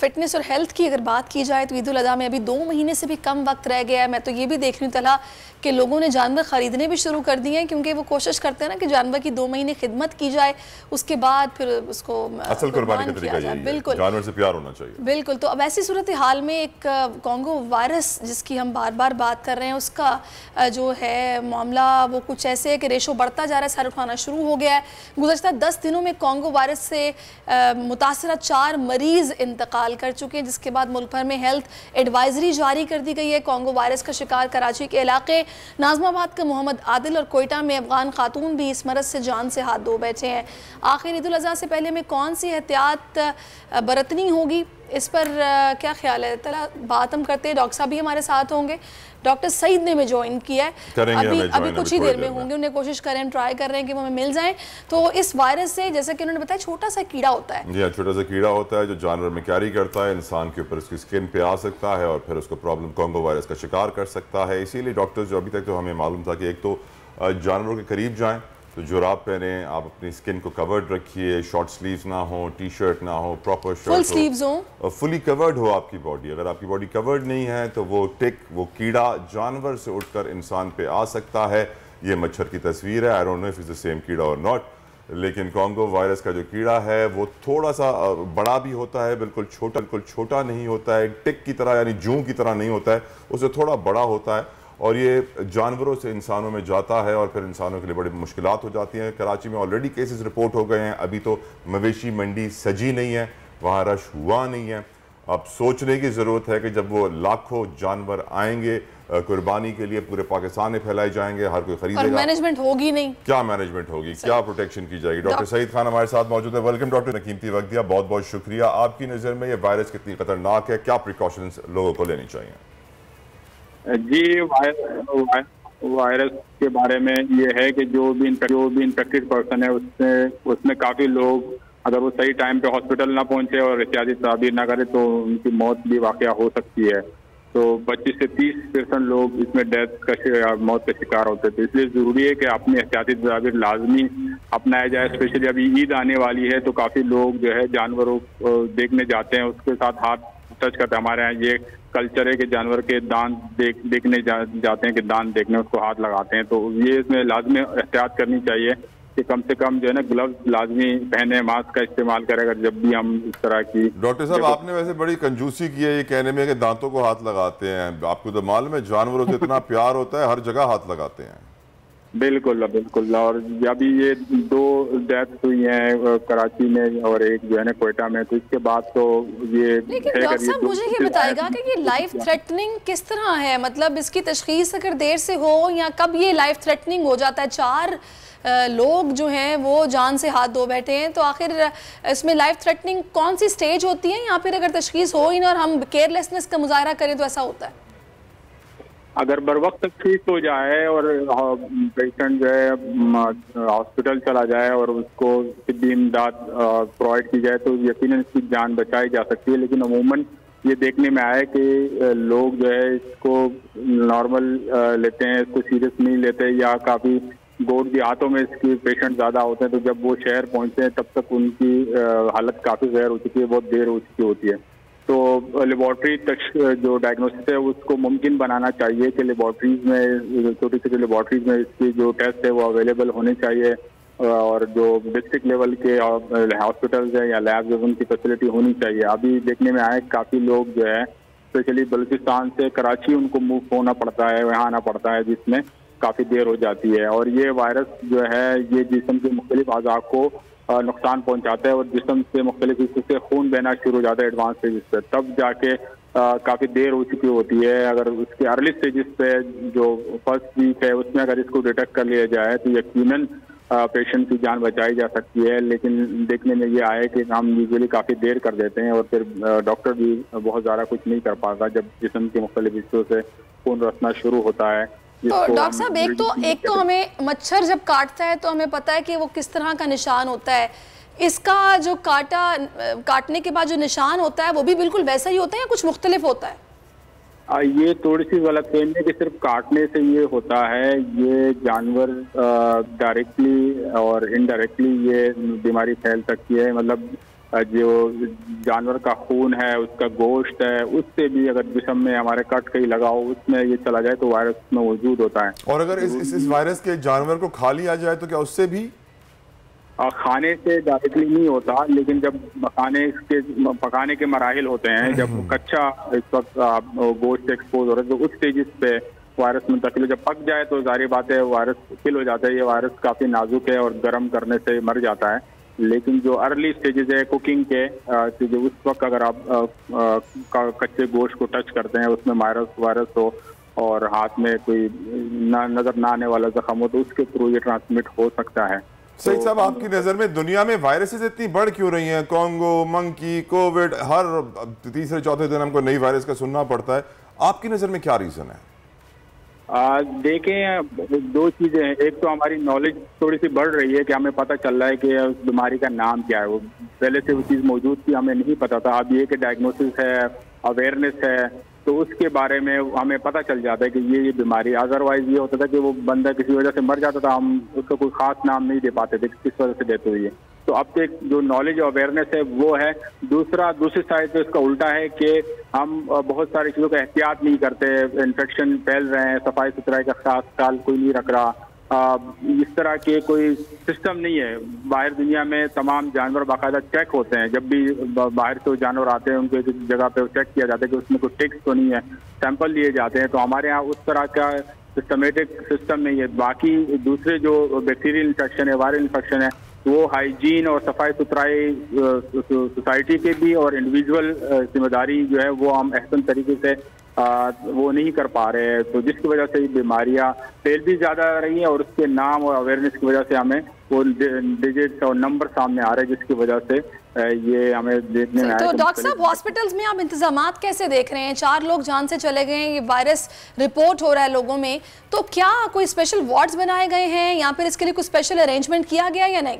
Fitness और health की अगर बात की जाए तो ईद उल अज़हा में अभी 2 महीने से भी कम वक्त रह गया है। मैं तो ये भी देख रही हूँ तला कि लोगों ने जानवर ख़रीदने भी शुरू कर दिए हैं, क्योंकि वो कोशिश करते हैं ना कि जानवर की 2 महीने खिदमत की जाए, उसके बाद फिर उसको असल कुर्बानी का तरीका यही है। बिल्कुल, जानवर से प्यार होना चाहिए। बिल्कुल। तो अब ऐसी सूरत हाल में एक कॉन्गो वायरस जिसकी हम बार बार बात कर रहे हैं, उसका जो है मामला वो कुछ ऐसे है कि रेशो बढ़ता जा रहा है, सर उठाना शुरू हो गया है। गुज़श्ता 10 दिनों में कॉन्गो वायरस से मुतासरा 4 मरीज़ इंतकाल कर चुके हैं, जिसके बाद मुल्क भर में हेल्थ एडवाइजरी जारी कर दी गई है। कॉन्गो वायरस का शिकार कराची के इलाके नाज़माबाद का मोहम्मद आदिल और कोयटा में अफगान खातून भी इस मरज़ से जान से हाथ धो बैठे हैं। आखिर ईद उल अज़हा से पहले में कौन सी एहतियात बरतनी होगी, इस पर क्या ख्याल है? तला बात हम करते हैं, डॉक्टर साहब भी हमारे साथ होंगे। डॉक्टर सईद ने हमें ज्वाइन किया है, अभी कुछ ही देर में होंगे। उन्हें कोशिश करें, ट्राई कर रहे हैं कि वो हमें मिल जाएं। तो इस वायरस से, जैसे कि उन्होंने बताया, छोटा सा कीड़ा होता है। जी, छोटा सा कीड़ा होता है जो जानवर में कैरी करता है, इंसान के ऊपर उसकी स्किन पे आ सकता है और फिर उसको प्रॉब्लम कॉन्गो वायरस का शिकार कर सकता है। इसीलिए डॉक्टर्स जो अभी तक तो हमें मालूम था कि एक तो जानवरों के करीब जाएं तो जुराब पहने, आप अपनी स्किन को कवर्ड रखिए, शॉर्ट स्लीव्स ना हो, टी शर्ट ना हो, प्रॉपर शर्ट फुल स्लीव्स हो, फुली कवर्ड हो आपकी बॉडी। अगर आपकी बॉडी कवर्ड नहीं है तो वो कीड़ा जानवर से उठकर इंसान पे आ सकता है। ये मच्छर की तस्वीर है, I don't know if it's the same कीड़ा और नॉट, लेकिन कॉन्गो वायरस का जो कीड़ा है वो थोड़ा सा बड़ा भी होता है, बिल्कुल छोटा नहीं होता है, टिक की तरह यानी जूं की तरह नहीं होता है, उससे थोड़ा बड़ा होता है और ये जानवरों से इंसानों में जाता है और फिर इंसानों के लिए बड़ी मुश्किलात हो जाती हैं। कराची में ऑलरेडी केसेस रिपोर्ट हो गए हैं। अभी तो मवेशी मंडी सजी नहीं है, वहाँ रश हुआ नहीं है। अब सोचने की ज़रूरत है कि जब वो लाखों जानवर आएंगे कुर्बानी के लिए, पूरे पाकिस्तान में फैलाए जाएंगे, हर कोई खरीदेगा, और मैनेजमेंट होगी नहीं, क्या मैनेजमेंट होगी, क्या प्रोटेक्शन की जाएगी। डॉक्टर सईद खान हमारे साथ मौजूद है। वेलकम डॉक्टर, कीमती वक्त दिया, बहुत बहुत शुक्रिया। आपकी नज़र में ये वायरस कितनी खतरनाक है, क्या प्रिकॉशंस लोगों को लेनी चाहिए? जी, वायरस के बारे में ये है कि जो भी इन्फेक्टेड पर्सन है उसमें काफ़ी लोग, अगर वो सही टाइम पे हॉस्पिटल ना पहुंचे और एहतियाती तदाबीर ना करे तो उनकी मौत भी वाक़या हो सकती है। तो 25 से 30% लोग इसमें मौत का शिकार होते थे। इसलिए ज़रूरी है कि अपनी एहतियाती तदाबीर लाजमी अपनाया जाए। स्पेशली अभी ईद आने वाली है तो काफ़ी लोग जो है जानवरों को देखने जाते हैं, उसके साथ हाथ टच करते हैं। हमारे यहाँ ये कल्चर है कि जानवर के दांत देखने जाते हैं, कि दांत देखने उसको हाथ लगाते हैं। तो ये इसमें लाजमी एहतियात करनी चाहिए कि कम से कम जो है ना ग्लव्स लाजमी पहने, मास्क का इस्तेमाल करें अगर जब भी हम इस तरह की। डॉक्टर साहब, आपने वैसे बड़ी कंजूसी की है ये कहने में कि दांतों को हाथ लगाते हैं। आपको तो मालूम है जानवरों से इतना प्यार होता है, हर जगह हाथ लगाते हैं। बिल्कुल बिल्कुल। और अभी ये 2 डेथ हुई हैं कराची में और एक जो है ना कोयटा में, तो इसके बाद तो ये। लेकिन डॉक्टर साहब मुझे ये बताएगा कि ये लाइफ थ्रेटनिंग किस तरह है, मतलब इसकी तशखीस अगर देर से हो या कब ये लाइफ थ्रेटनिंग हो जाता है? 4 लोग जो हैं वो जान से हाथ धो बैठे हैं, तो आखिर इसमें लाइफ थ्रेटनिंग कौन सी स्टेज होती है, या फिर अगर तशखीस हो ही ना और हम केयरलेसनेस का मुजाहरा करें तो ऐसा होता है? अगर बर वक्त तशखीस हो जाए और पेशेंट जो है हॉस्पिटल चला जाए और उसको तिब्बी इमदाद प्रोवाइड की जाए तो यकीनन इसकी जान बचाई जा सकती है। लेकिन अमूमन ये देखने में आया कि लोग जो है इसको नॉर्मल लेते हैं, इसको सीरियस नहीं लेते, या काफ़ी गोद देहातों में इसके पेशेंट ज़्यादा होते हैं। तो जब वो शहर पहुँचते हैं तब तक उनकी हालत काफ़ी गैर हो चुकी है, बहुत देर हो चुकी होती है। तो लेबॉर्ट्री जो डायग्नोसिस है उसको मुमकिन बनाना चाहिए कि लेबॉर्ट्रीज में, छोटी छोटी लेबॉर्ट्रीज में इसकी जो टेस्ट है वो अवेलेबल होने चाहिए, और जो डिस्ट्रिक्ट लेवल के हॉस्पिटल्स हैं या लैब्स हैं उनकी फैसिलिटी होनी चाहिए। अभी देखने में आया काफ़ी लोग जो है स्पेशली बलूचिस्तान से कराची उनको मूव होना पड़ता है, वहाँ आना पड़ता है, जिसमें काफ़ी देर हो जाती है। और ये वायरस जो है ये जिस्म के मुख्तलिफ अज़ा को नुकसान पहुंचाता है और जिस्म से मुख्तलिफ हिस्से से खून बहना शुरू हो जाता है एडवांस स्टेजेस पे, तब जाके काफ़ी देर हो चुकी होती है। अगर उसके अर्ली स्टेजेस पे जो फर्स्ट वीक है उसमें अगर इसको डिटेक्ट कर लिया जाए तो यकीनन पेशेंट की जान बचाई जा सकती है। लेकिन देखने में ये आया कि हम यूजुअली काफ़ी देर कर देते हैं और फिर डॉक्टर भी बहुत ज़्यादा कुछ नहीं कर पाता जब जिस्म के मुख्तलिफ हिस्सों से खून रसना शुरू होता है। तो डॉक्टर साहब एक तो हमें मच्छर जब काटता है तो हमें पता है कि वो किस तरह का निशान होता है, इसका जो काटने के बाद जो निशान होता है वो भी बिल्कुल वैसा ही होता है या कुछ मुख्तलिफ होता है? ये थोड़ी सी गलतफहमी है कि सिर्फ काटने से ये होता है। ये जानवर डायरेक्टली और इनडायरेक्टली ये बीमारी फैल सकती है। मतलब जो जानवर का खून है, उसका गोश्त है, उससे भी अगर जिस्म में हमारे कट कहीं लगा हो उसमें ये चला जाए तो वायरस में मौजूद होता है। और अगर इस वायरस के जानवर को खा लिया जाए तो क्या उससे भी? खाने से डायरेक्टली नहीं होता, लेकिन जब पकाने के मराहिल होते हैं, जब कच्चा इस वक्त गोश्त एक्सपोज हो रहा है तो उस स्टेजेस पे वायरस मुंतकिल, जब पक जाए तो जाहिर बात है वायरस किल हो जाता है। ये वायरस काफ़ी नाजुक है और गर्म करने से मर जाता है। लेकिन जो अर्ली स्टेजेस है कुकिंग के, जो उस वक्त अगर आप कच्चे गोश्त को टच करते हैं, उसमें वायरस हो और हाथ में कोई नजर ना आने वाला जख्म हो तो उसके थ्रू ये ट्रांसमिट हो सकता है। सईद साहब, आपकी नज़र में दुनिया में वायरसेस इतनी बढ़ क्यों रही हैं? कॉन्गो, मंकी, कोविड, हर तीसरे चौथे दिन हमको नई वायरस का सुनना पड़ता है। आपकी नज़र में क्या रीज़न है? देखें, दो चीज़ें हैं। एक तो हमारी नॉलेज थोड़ी सी बढ़ रही है कि हमें पता चल रहा है कि उस बीमारी का नाम क्या है। वो पहले से वो चीज़ मौजूद थी, हमें नहीं पता था। अब ये कि डायग्नोसिस है, अवेयरनेस है, तो उसके बारे में हमें पता चल जाता है कि ये बीमारी। अदरवाइज ये होता था कि वो बंदा किसी वजह से मर जाता था, हम उसको कोई खास नाम नहीं दे पाते थे किस वजह से डेथ हुई है। तो अब तक जो नॉलेज और अवेयरनेस है वो है। दूसरी साइड पे इसका उल्टा है कि हम बहुत सारी चीज़ों का एहतियात नहीं करते, इन्फेक्शन फैल रहे हैं, सफाई सुथराई का खास ख्याल कोई नहीं रख रहा। इस तरह के कोई सिस्टम नहीं है। बाहर दुनिया में तमाम जानवर बाकायदा चेक होते हैं, जब भी बाहर से जानवर आते हैं उनको एक जगह पे चेक किया जाता है कि उसमें कोई टिक्स तो नहीं है, सैंपल लिए जाते हैं। तो हमारे यहाँ उस तरह का सिस्टमेटिक सिस्टम नहीं है। बाकी दूसरे जो बैक्टीरियल इन्फेक्शन है, वायरल इन्फेक्शन है, वो हाइजीन और सफाई सुथराई सोसाइटी के भी और इंडिविजुअल जिम्मेदारी जो है वो हम अहसन तरीके से वो नहीं कर पा रहे हैं। तो जिसकी वजह से ये बीमारियां फैल भी ज़्यादा रही हैं और उसके नाम और अवेयरनेस की वजह से हमें वो डिजिट्स और नंबर सामने आ रहे हैं, जिसकी वजह से ये हमें देखने में आया। तो डॉक्टर साहब, हॉस्पिटल्स में आप इंतजामात कैसे देख रहे हैं? 4 लोग जान से चले गए, ये वायरस रिपोर्ट हो रहा है लोगों में, तो क्या कोई स्पेशल वार्ड्स बनाए गए हैं या फिर इसके लिए कोई स्पेशल अरेंजमेंट किया गया या नहीं?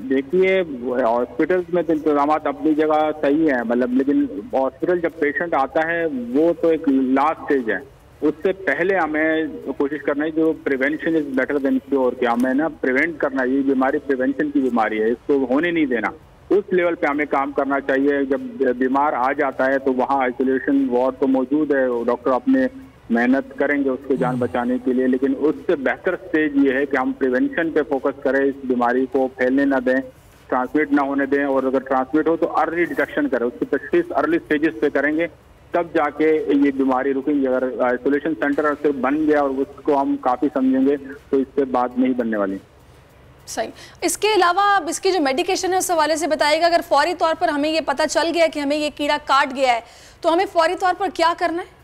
देखिए, हॉस्पिटल्स में तो इंतजाम अपनी जगह सही है, मतलब, लेकिन हॉस्पिटल जब पेशेंट आता है वो तो एक लास्ट स्टेज है। उससे पहले हमें कोशिश करना है, जो prevention is better than cure, कि हमें ना प्रिवेंट करना है। ये बीमारी प्रिवेंशन की बीमारी है, इसको होने नहीं देना। उस लेवल पे हमें काम करना चाहिए। जब बीमार आ जाता है तो वहाँ आइसोलेशन वार्ड तो मौजूद है, डॉक्टर अपने मेहनत करेंगे उसके जान बचाने के लिए, लेकिन उससे बेहतर स्टेज ये है कि हम प्रिवेंशन पे फोकस करें, इस बीमारी को फैलने ना दें, ट्रांसमिट ना होने दें, और अगर ट्रांसमिट हो तो अर्ली डिटेक्शन करें, उसकी तशखीस अर्ली स्टेजेस पे करेंगे, तब जाके ये बीमारी रुकेंगी। अगर आइसोलेशन सेंटर सिर्फ बन गया और उसको हम काफ़ी समझेंगे तो इससे बात नहीं बनने वाली। सही। इसके अलावा इसकी जो मेडिकेशन है उस हवाले से बताइएगा। अगर फौरी तौर पर हमें ये पता चल गया कि हमें ये कीड़ा काट गया है तो हमें फौरी तौर पर क्या करना है?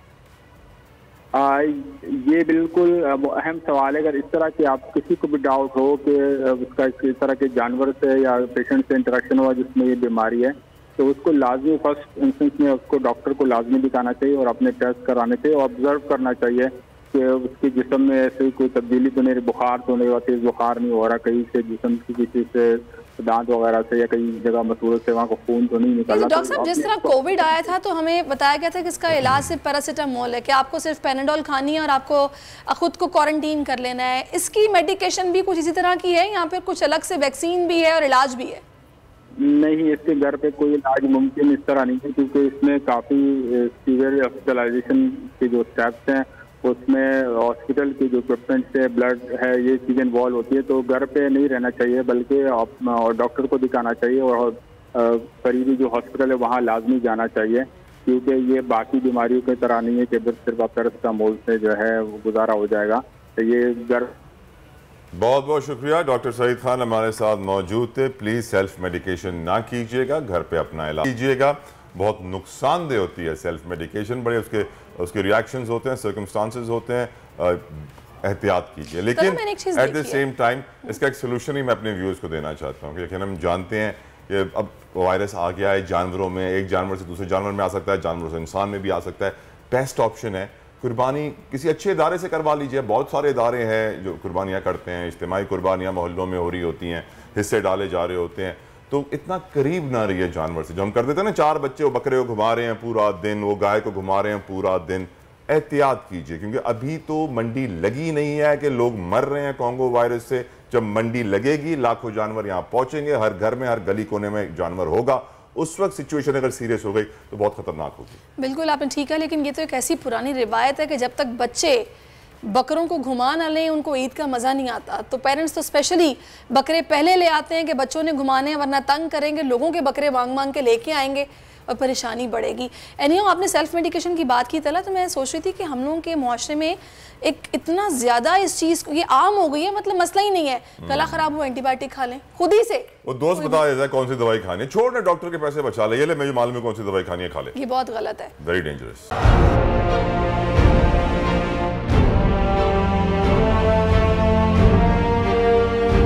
ये बिल्कुल अहम सवाल है। अगर इस तरह के आप किसी को भी डाउट हो कि उसका इस तरह के जानवर से या पेशेंट से इंटरेक्शन हुआ जिसमें ये बीमारी है, तो उसको लाजमी फर्स्ट इंस्टेंस में उसको डॉक्टर को लाजमी दिखाना चाहिए और अपने टेस्ट कराने चाहिए और ऑब्जर्व करना चाहिए कि उसके जिस्म में ऐसे कोई तब्दीली तो नहीं, बुखार तो नहीं हुआ, तेज बुखार नहीं हो रहा, कहीं से जिस्म की किसी से दांत वगैरह से या कई जगह मसूरत से वहाँ को खून तो नहीं निकला। डॉक्टर साहब, जिस तरह कोविड आया था तो हमें बताया गया था कि इसका इलाज सिर्फ पैरासीटामोल है, कि आपको सिर्फ पैनाडोल खानी है और आपको खुद को क्वारंटीन कर लेना है। इसकी मेडिकेशन भी कुछ इसी तरह की है या फिर कुछ अलग से वैक्सीन भी है और इलाज भी है? नहीं, इसके घर पे कोई इलाज मुमकिन इस तरह नहीं है, क्योंकि इसमें काफ़ी सीवियर हॉस्पिटलाइजेशन के जो स्टेप्स हैं उसमें हॉस्पिटल के जो इक्विपमेंट्स है, ब्लड है, ये चीज़ें इन्वॉल्व होती है। तो घर पे नहीं रहना चाहिए, बल्कि डॉक्टर को दिखाना चाहिए और करीबी जो हॉस्पिटल है वहाँ लाजमी जाना चाहिए, क्योंकि ये बाकी बीमारियों की तरह नहीं है कि सिर्फ पैरासीटामोल से जो है वो गुजारा हो जाएगा। तो ये घर। बहुत बहुत शुक्रिया। डॉक्टर सईद खान हमारे साथ मौजूद थे। प्लीज़ सेल्फ मेडिकेशन ना कीजिएगा, घर पे अपना इलाज कीजिएगा। बहुत नुकसानदेह होती है सेल्फ मेडिकेशन, बड़े उसके रिएक्शंस होते हैं, सर्कमस्टांसेस होते हैं, एहतियात कीजिए। लेकिन एट द सेम टाइम इसका एक सोल्यूशन ही मैं अपने व्यूअर्स को देना चाहता हूँ, लेकिन हम जानते हैं कि अब वायरस आ गया है जानवरों में, एक जानवर से दूसरे जानवर में आ सकता है, जानवरों से इंसान में भी आ सकता है। बेस्ट ऑप्शन है कुर्बानी किसी अच्छे इदारे से करवा लीजिए। बहुत सारे इदारे हैं जो कुर्बानियाँ करते हैं, इज्तिमाई कुर्बानियाँ मोहल्लों में हो रही होती हैं, हिस्से डाले जा रहे होते हैं। तो इतना करीब ना रहिए जानवर से। जो हम कर देते हैं ना, 4 बच्चे वो बकरे को घुमा रहे हैं पूरा दिन, वो गाय को घुमा रहे हैं पूरा दिन, एहतियात कीजिए, क्योंकि अभी तो मंडी लगी नहीं है कि लोग मर रहे हैं कॉन्गो वायरस से, जब मंडी लगेगी, लाखों जानवर यहाँ पहुंचेंगे, हर घर में, हर गली कोने में जानवर होगा, उस वक्त सिचुएशन अगर सीरियस हो गई तो बहुत खतरनाक होगी। बिल्कुल आपने ठीक है, लेकिन ये तो एक ऐसी पुरानी रिवायत है कि जब तक बच्चे बकरों को घुमा ना लें उनको ईद का मज़ा नहीं आता। तो पेरेंट्स तो स्पेशली बकरे पहले ले आते हैं कि बच्चों ने घुमाने हैं, वरना तंग करेंगे, लोगों के बकरे मांग मांग के लेके आएंगे और परेशानी बढ़ेगी। एनीहाउ आपने सेल्फ मेडिकेशन की बात की तला, तो मैं सोच रही थी कि हम लोगों के मुआशरे में एक इतना ज़्यादा इस चीज़ को ये आम हो गई है, मतलब मसला ही नहीं है गला ख़राब हो एंटीबायोटिक खा लें खुद ही से। वो दोस्त बता देता है कौन सी दवाई खानी है, छोड़ ना डॉक्टर के पैसे बचा ले, ये ले मुझे मालूम है कौन सी दवाई खानी है, खा ले। ये बहुत गलत है, वेरी डेंजरस।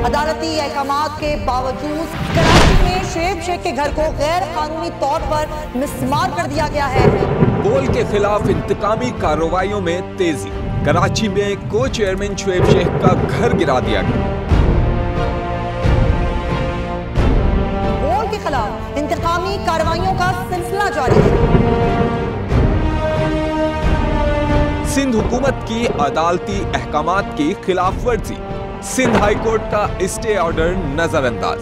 अदालती अहकामात के बावजूद कराची में शुएब शेख के घर को गैर कानूनी तौर पर मिसमार कर दिया गया है। बोल के खिलाफ इंतकामी कार्रवाइयों में तेजी, कराची में को चेयरमैन शुएब शेख का घर गिरा दिया गया। बोल के खिलाफ इंतकामी कार्रवाइयों का सिलसिला जारी है। सिंध हुकूमत की अदालती अहकामात की खिलाफ वर्जी, सिंध हाई कोर्ट का स्टे ऑर्डर नजरअंदाज।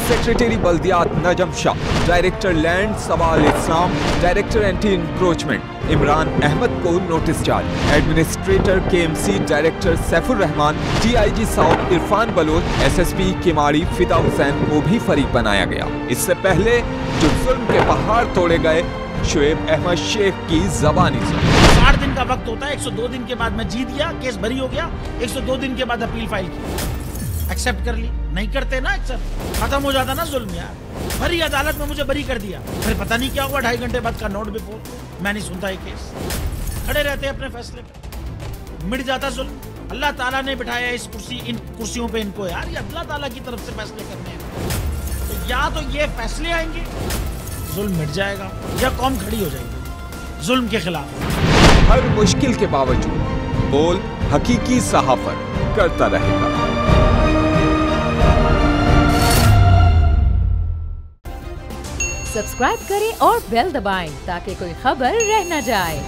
सेक्रेटरी बल्दियात Najam Shah, director land Sawal Islam, director anti encroachment Imran Ahmed को नोटिस जारी। Administrator KMC director Saifur Rahman, DIG south Irfan Baloch, SSP Keamari Fida Hussain को भी फरीक बनाया गया। इससे पहले जो जुल्म के पहाड़ तोड़े गए, शुएब अहमद शेख की जबानी सुनी। 60 दिन का वक्त होता है, 102 दिन के बाद मैं जीत गया, केस भरी हो गया, 102 दिन के बाद अपील फाइल की, एक्सेप्ट कर ली। नहीं करते ना एक्सेप्ट, खत्म हो जाता ना जुल्म यार। भरी अदालत में मुझे बरी कर दिया, फिर पता नहीं क्या हुआ, 2.5 घंटे बाद का नोट बिफोर, मैं नहीं सुनता ये केस, खड़े रहते अपने फैसले पे, मिट जाता जुल्म। अल्लाह ताला ने बिठाया इस कुर्सी, इन कुर्सियों पे इनको यार, ये अल्लाह ताला की तरफ से फैसले करने हैं। तो या तो ये फैसले आएंगे, जुल्म मिट जाएगा, या कौम खड़ी हो जाएगी जुल्म के खिलाफ। हर मुश्किल के बावजूद बोल हकीकी सहाफत करता रहेगा। सब्सक्राइब करें और बेल दबाएं ताकि कोई खबर रह न जाए।